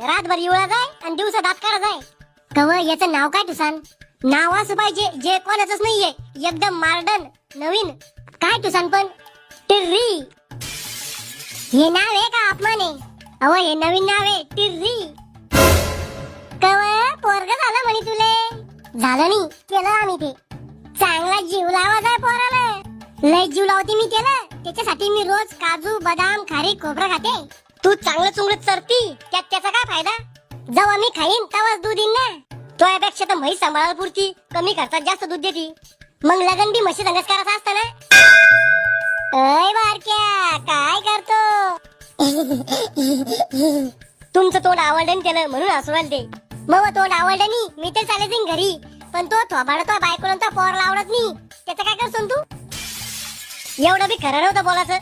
रातभर इवळा जाय आणि दिवसा दात काढा जाय. कव याचं नाव काय तुसान? नाव असं पाहिजे जे कोणाचंच नाहीये, एकदम मॉडर्न नवीन. काय तुसान पण? टिर्री. हे नाव आहे का अपमान आहे? अव हे नवीन नाव आहे टिर्री. कव पोरग झालं म्हणे तुले? झालं नाही, केलं आम्ही ते. चांगला जीव लावा जाय पोराला. लय जीव लावते मी त्याला. त्याच्यासाठी मी रोज काजू बदाम खारीक खोबरं खाते. तू चांगलं चुंगलं चरती, त्यात त्याचा काय फायदा? जेव्हा मी खाईन तेव्हाच दूध येईन ना. तो यापेक्षा तर म्हैस सांभाळायला पुरती कमी खर्चात जास्त दूध देती. मग लगन बी म्हशी संगच करायचं असतं ना. अय बारक्या, काय करतो? तुमचं तोंड आवडलं त्याला म्हणून हसू ते. मग तोंड आवडलं नाही मी तर चालले जाईन घरी. पण तो थोबाड तो बायकोला तो पोरला आवडत नाही. त्याचं काय करतो तू? एवढं बी खरं नव्हतं बोलायचं.